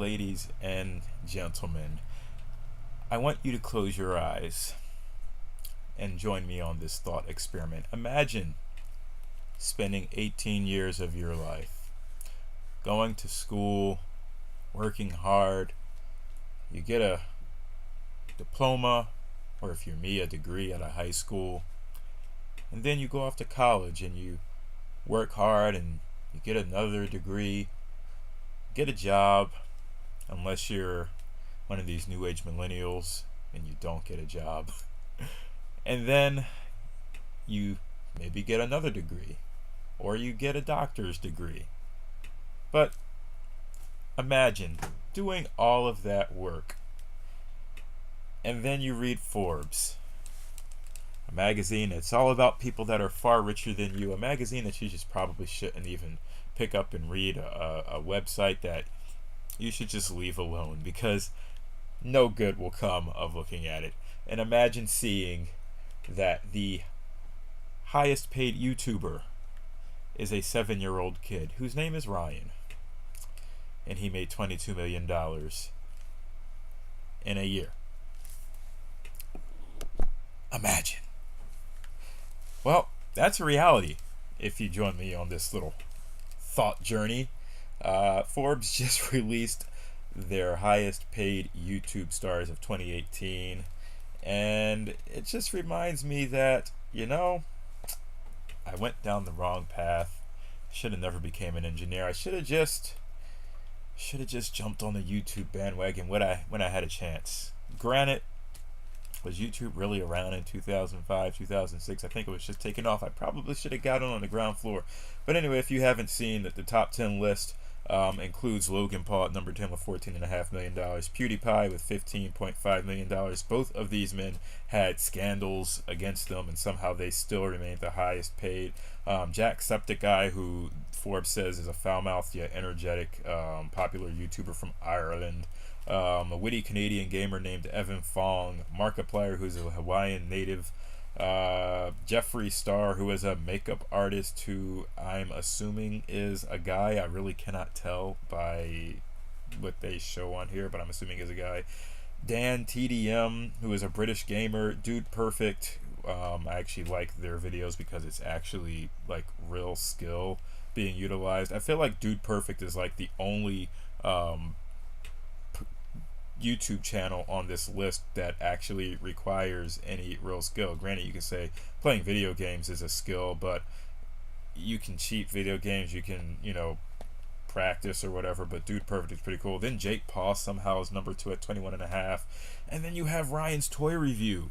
ladies and gentlemen, I want you to close your eyes and join me on this thought experiment. Imagine spending 18 years of your life going to school, working hard. You get a diploma, or if you're me, a degree at a high school, and then you go off to college and you work hard and you get another degree, get a job, unless you're one of these new age millennials and you don't get a job. And then you maybe get another degree, or you get a doctor's degree. But imagine doing all of that work, and then you read Forbes, a magazine that's all about people that are far richer than you, a magazine that you just probably shouldn't even pick up and read, a website that you should just leave alone because no good will come of looking at it. And imagine seeing that the highest paid YouTuber is a 7-year-old kid whose name is Ryan, and he made $22 million in a year. Imagine. Well, that's a reality if you join me on this little thought journey. Forbes just released their highest paid YouTube stars of 2018, and it just reminds me that, I went down the wrong path. Should have never became an engineer. I should have just jumped on the YouTube bandwagon when I had a chance. Granted, was YouTube really around in 2005, 2006? I think it was just taking off. I probably should have gotten on the ground floor. But anyway, if you haven't seen that, the top 10 list includes Logan Paul at number 10 with $14.5 million, PewDiePie with $15.5 million. Both of these men had scandals against them, and somehow they still remain the highest paid. Jacksepticeye, who Forbes says is a foul-mouthed yet energetic, popular YouTuber from Ireland. A witty Canadian gamer named Evan Fong, Markiplier, who's a Hawaiian native, Jeffree Star, who is a makeup artist who I'm assuming is a guy. I really cannot tell by what they show on here, but I'm assuming is a guy. Dan TDM, who is a British gamer. Dude Perfect. I actually like their videos because it's actually like real skill being utilized. I feel like Dude Perfect is like the only YouTube channel on this list that actually requires any real skill. Granted, you can say playing video games is a skill, but you can cheat video games, you can, practice or whatever, but Dude Perfect is pretty cool. Then Jake Paul somehow is number 2 at 21.5. And then you have Ryan's Toy Review,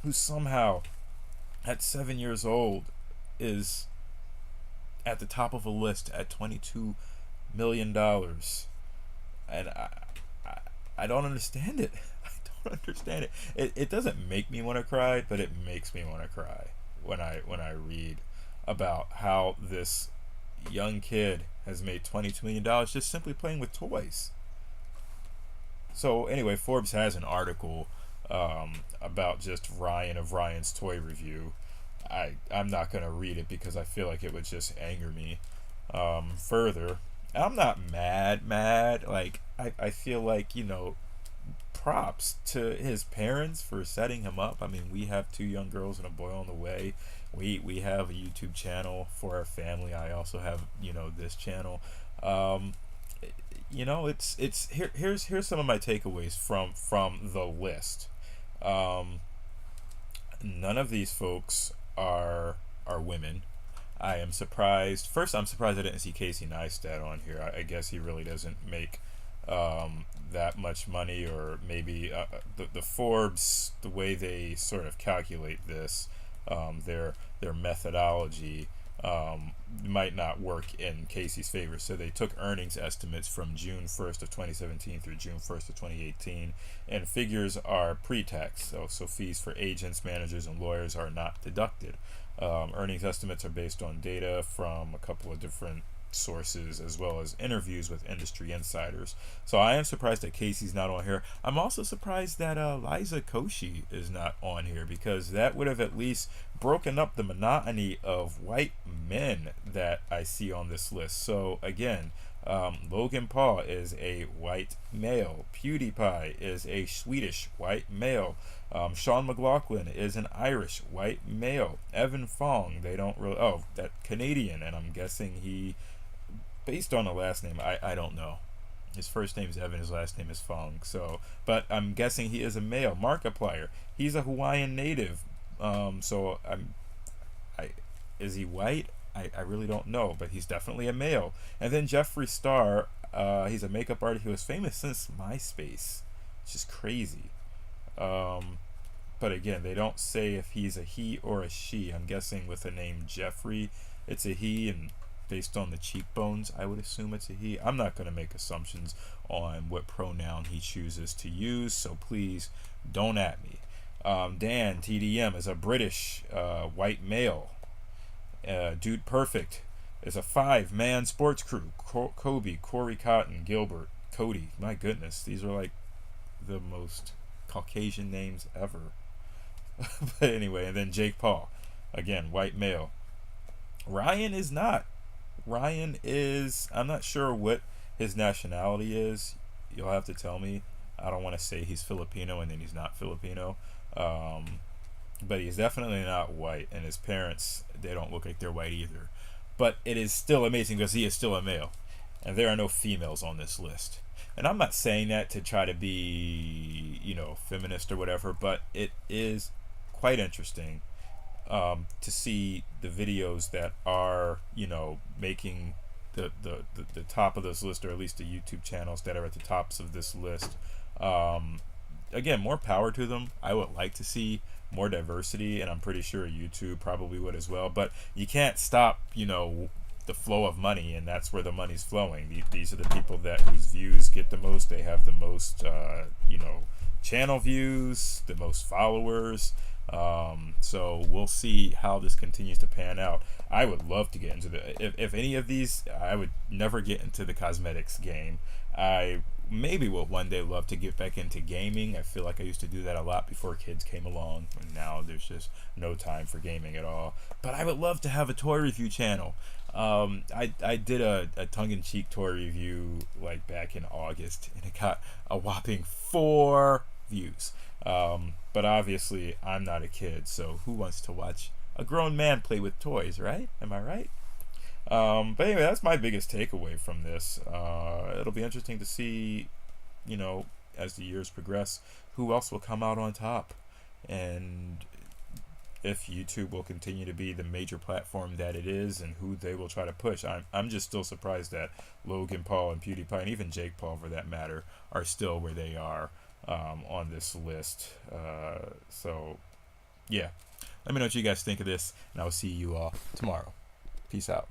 who somehow at 7 years old is at the top of a list at $22 million. And I don't understand it. I don't understand it. It doesn't make me want to cry, but it makes me want to cry when I read about how this young kid has made $22 million just simply playing with toys. So anyway, Forbes has an article about just Ryan of Ryan's Toy Review. I'm not going to read it because I feel like it would just anger me further. I'm not mad. Like, I feel like, props to his parents for setting him up. I mean, we have 2 young girls and a boy on the way. We have a YouTube channel for our family. I also have, this channel. Here's some of my takeaways from the list. None of these folks are women. I am surprised. First, I'm surprised I didn't see Casey Neistat on here. I guess he really doesn't make that much money, or maybe the Forbes, the way they sort of calculate this, their methodology might not work in Casey's favor. So they took earnings estimates from June 1st of 2017 through June 1st of 2018, and figures are pre-tax. So fees for agents, managers, and lawyers are not deducted. Earnings estimates are based on data from a couple of different sources, as well as interviews with industry insiders. So I am surprised that Casey's not on here. I'm also surprised that Liza Koshy is not on here, because that would have at least broken up the monotony of white men that I see on this list. So again, Logan Paul is a white male. PewDiePie is a Swedish white male. Sean McLaughlin is an Irish white male. Evan Fong, they don't really. Oh, that Canadian, and I'm guessing he, based on the last name, I don't know. His first name is Evan, his last name is Fong. So, but I'm guessing he is a male. Markiplier, he's a Hawaiian native. So I, is he white? I really don't know, but he's definitely a male. And then Jeffree Star, he's a makeup artist who was famous since MySpace, which is crazy. But again, they don't say if he's a he or a she. I'm guessing with the name Jeffrey, it's a he, and based on the cheekbones, I would assume it's a he. I'm not going to make assumptions on what pronoun he chooses to use, so please don't at me. Dan, TDM, is a British white male. Dude Perfect is a 5-man sports crew. Kobe, Corey Cotton, Gilbert, Cody. My goodness, these are like the most Caucasian names ever. But anyway, and then Jake Paul, again, white male. Ryan is not. Ryan is, I'm not sure what his nationality is. You'll have to tell me. I don't want to say he's Filipino and then he's not Filipino. But he's definitely not white, and his parents, they don't look like they're white either. But it is still amazing because he is still a male, and there are no females on this list. And I'm not saying that to try to be, feminist or whatever, but it is quite interesting to see the videos that are, making the top of this list, or at least the YouTube channels that are at the tops of this list. Again, more power to them. I would like to see more diversity, and I'm pretty sure YouTube probably would as well. But you can't stop, the flow of money, and that's where the money's flowing. These are the people whose views get the most. They have the most, channel views, the most followers. So we'll see how this continues to pan out. I would love to get into if any of these. I would never get into the cosmetics game. I maybe will one day love to get back into gaming. I feel like I used to do that a lot before kids came along, and now there's just no time for gaming at all. But I would love to have a toy review channel. I did a tongue-in-cheek toy review like back in August, and it got a whopping 4 views. But obviously I'm not a kid, so who wants to watch a grown man play with toys, right? Am I right? But anyway, that's my biggest takeaway from this. It'll be interesting to see, as the years progress, who else will come out on top, and if YouTube will continue to be the major platform that it is, and who they will try to push. I'm just still surprised that Logan Paul and PewDiePie, and even Jake Paul for that matter, are still where they are on this list. So, yeah. Let me know what you guys think of this, and I will see you all tomorrow. Peace out.